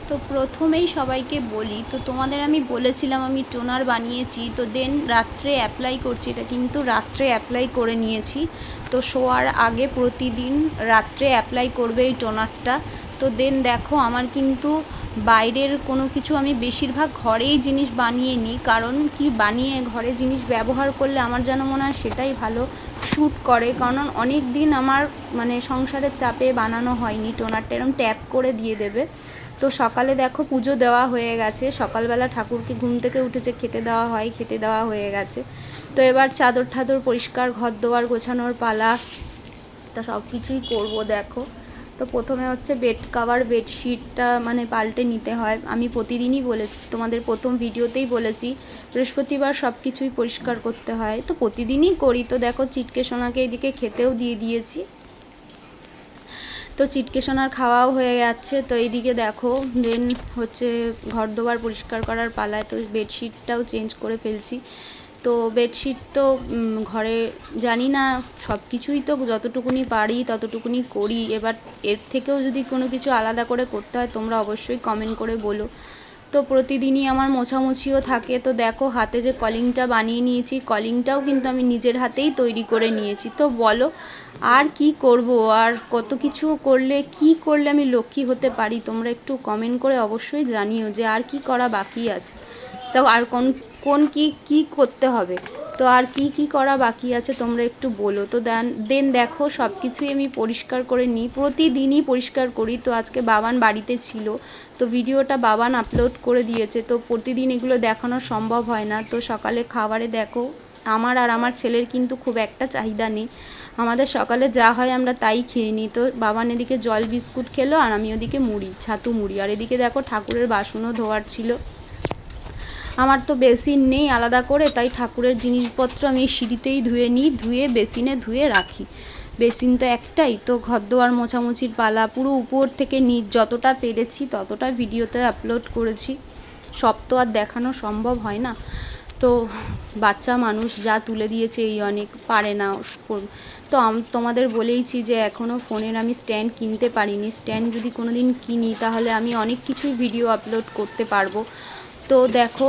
তো প্রথমেই সবাইকে বলি, তো তোমাদের আমি বলেছিলাম আমি টোনার বানিয়েছি, তো দেন রাত্রে অ্যাপ্লাই করছি। এটা কিন্তু রাত্রে অ্যাপ্লাই করে নিয়েছি। তো শোয়ার আগে প্রতিদিন রাত্রে অ্যাপ্লাই করবে এই টোনারটা। তো দেন দেখো আমার কিন্তু বাইরের কোনো কিছু আমি বেশিরভাগ ঘরেই জিনিস বানিয়ে নিই, কারণ কি বানিয়ে ঘরে জিনিস ব্যবহার করলে আমার যেন মনে হয় সেটাই ভালো শ্যুট করে। কারণ অনেক দিন আমার মানে সংসারের চাপে বানানো হয়নি। টোনারটা এরকম ট্যাপ করে দিয়ে দেবে। তো সকালে দেখো পুজো দেওয়া হয়ে গেছে, সকালবেলা ঠাকুরকে ঘুম থেকে উঠেছে খেতে দেওয়া হয়, খেতে দেওয়া হয়ে গেছে। তো এবার চাদর ঠাদর পরিষ্কার, ঘর দোয়ার গোছানোর পালা। তা সব কিছুই করবো দেখো। তো প্রথমে হচ্ছে বেড কাভার, বেডশিটটা মানে পাল্টে নিতে হয়। আমি প্রতিদিনই বলেছি, তোমাদের প্রথম ভিডিওতেই বলেছি বৃহস্পতিবার সব কিছুই পরিষ্কার করতে হয়। তো প্রতিদিনই করি। তো দেখো চিটকে সোনাকে এদিকে খেতেও দিয়ে দিয়েছি। তো চিটকে সোনার খাওয়াও হয়ে যাচ্ছে। তো এইদিকে দেখো দেন হচ্ছে ঘর দোয়ার পরিষ্কার করার পালায়। তো বেডশিটটাও চেঞ্জ করে ফেলছি। তো বেডশিট তো ঘরে জানি না, সব কিছুই তো যতটুকুনি পারি ততটুকুনি করি। এবার এর থেকেও যদি কোনো কিছু আলাদা করে করতে হয় তোমরা অবশ্যই কমেন্ট করে বলো। তো প্রতিদিনই আমার মোছামুছিও থাকে। তো দেখো হাতে যে কলিংটা বানিয়ে নিয়েছি, কলিংটাও কিন্তু আমি নিজের হাতেই তৈরি করে নিয়েছি। তো বলো আর কি করব, আর কত কিছু করলে কি করলে আমি লক্ষ্মী হতে পারি, তোমরা একটু কমেন্ট করে অবশ্যই জানিও যে আর কি করা বাকি আছে। তো আর কোন কোন কি করতে হবে, তো আর কি করা বাকি আছে তোমরা একটু বলো। তো দেন দেখো সব কিছুই আমি পরিষ্কার করে নিই, প্রতিদিনই পরিষ্কার করি। তো আজকে বাবান বাড়িতে ছিল, তো ভিডিওটা বাবান আপলোড করে দিয়েছে। তো প্রতিদিন এগুলো দেখানো সম্ভব হয় না। তো সকালে খাবারে দেখো আমার আর আমার ছেলের কিন্তু খুব একটা চাহিদা নেই, আমাদের সকালে যা হয় আমরা তাই খেয়ে নিই। তো বাবান এদিকে জল বিস্কুট খেলো আর আমি ওদিকে মুড়ি, ছাতু মুড়ি। আর এদিকে দেখো ঠাকুরের বাসনও ধোয়ার ছিল। আমার তো বেসিন নেই আলাদা করে, তাই ঠাকুরের জিনিসপত্র আমি সিঁড়িতেই ধুয়ে নিই, ধুয়ে বেসিনে ধুয়ে রাখি। বেসিন তো একটাই। তো ঘর দোয়ার মোছামুছির পালা, পুরো উপর থেকে নিচ যতটা পেরেছি ততটা ভিডিওতে আপলোড করেছি। সব তো আর দেখানো সম্ভব হয় না। তো বাচ্চা মানুষ যা তুলে দিয়েছে এই অনেক, পারে না। তো তোমাদের বলেইছি যে এখনও ফোনের আমি স্ট্যান্ড কিনতে পারিনি। স্ট্যান্ড যদি কোনো দিন কিনি তাহলে আমি অনেক কিছুই ভিডিও আপলোড করতে পারবো। তো দেখো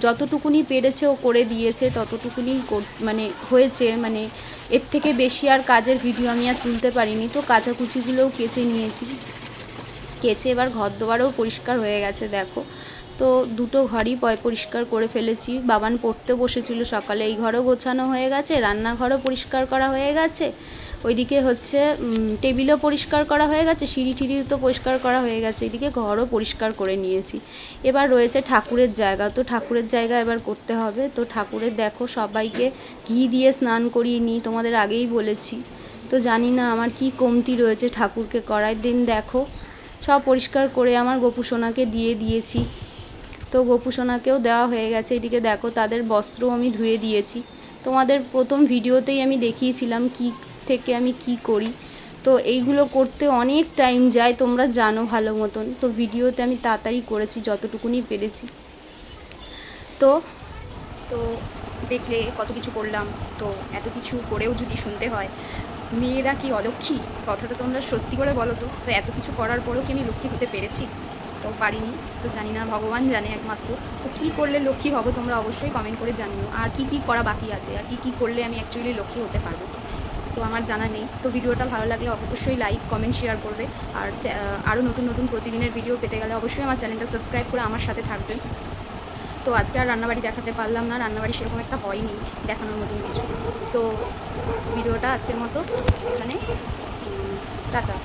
যতটুকুনি পেরেছে ও করে দিয়েছে, ততটুকুনি মানে হয়েছে, মানে এর থেকে বেশি আর কাজের ভিডিও আমি আর তুলতে পারিনি। তো কাচাকুচিগুলোও কেচে নিয়েছি, কেচে এবার ঘর দোয়ারও পরিষ্কার হয়ে গেছে দেখো। তো দুটো ঘরই পরিষ্কার করে ফেলেছি। বাবান পড়তে বসেছিল সকালে, এই ঘরও গোছানো হয়ে গেছে, রান্নাঘরও পরিষ্কার করা হয়ে গেছে, ওইদিকে হচ্ছে টেবিলও পরিষ্কার করা হয়ে গেছে, সিঁড়ি টিড়ি তো পরিষ্কার করা হয়ে গেছে, এদিকে ঘরও পরিষ্কার করে নিয়েছি। এবার রয়েছে ঠাকুরের জায়গা। তো ঠাকুরের জায়গা এবার করতে হবে। তো ঠাকুরের দেখো সবাইকে ঘি দিয়ে স্নান করিয়ে নিই, তোমাদের আগেই বলেছি। তো জানি না আমার কি কমতি রয়েছে ঠাকুরকে করার দিন। দেখো সব পরিষ্কার করে আমার গোপু সোনাকে দিয়ে দিয়েছি। তো গোপু সোনাকেও দেওয়া হয়ে গেছে। এদিকে দেখো তাদের বস্ত্র আমি ধুয়ে দিয়েছি। তোমাদের প্রথম ভিডিওতেই আমি দেখিয়েছিলাম কি থেকে আমি কি করি। তো এইগুলো করতে অনেক টাইম যায়, তোমরা জানো ভালো মতন। তো ভিডিওতে আমি তাড়াতাড়ি করেছি যতটুকুনি পেরেছি। তো তো দেখলে কত কিছু করলাম। তো এত কিছু করেও যদি শুনতে হয় মেয়েরা কি অলক্ষ্মী, কথাটা তোমরা সত্যি করে বলো তো। তো এত কিছু করার পরেও কি আমি লক্ষ্মী হতে পেরেছি? তো পারিনি। তো জানি না, ভগবান জানে একমাত্র। তো কী করলে লক্ষ্মী হবো তোমরা অবশ্যই কমেন্ট করে জানিও। আর কি করা বাকি আছে, আর কি করলে আমি অ্যাকচুয়ালি লক্ষ্মী হতে পারবো, তো আমার জানা নেই। তো ভিডিওটা ভালো লাগলে অবশ্যই লাইক কমেন্ট শেয়ার করবে। আর আরও নতুন নতুন প্রতিদিনের ভিডিও পেতে গেলে অবশ্যই আমার চ্যানেলটা সাবস্ক্রাইব করে আমার সাথে থাকবেন। তো আজকে আর রান্নাবাড়ি দেখাতে পারলাম না, রান্নাবাড়ি সেরকম একটা হয়নি দেখানোর মতন কিছু। তো ভিডিওটা আজকের মতো এখানে, টাটা।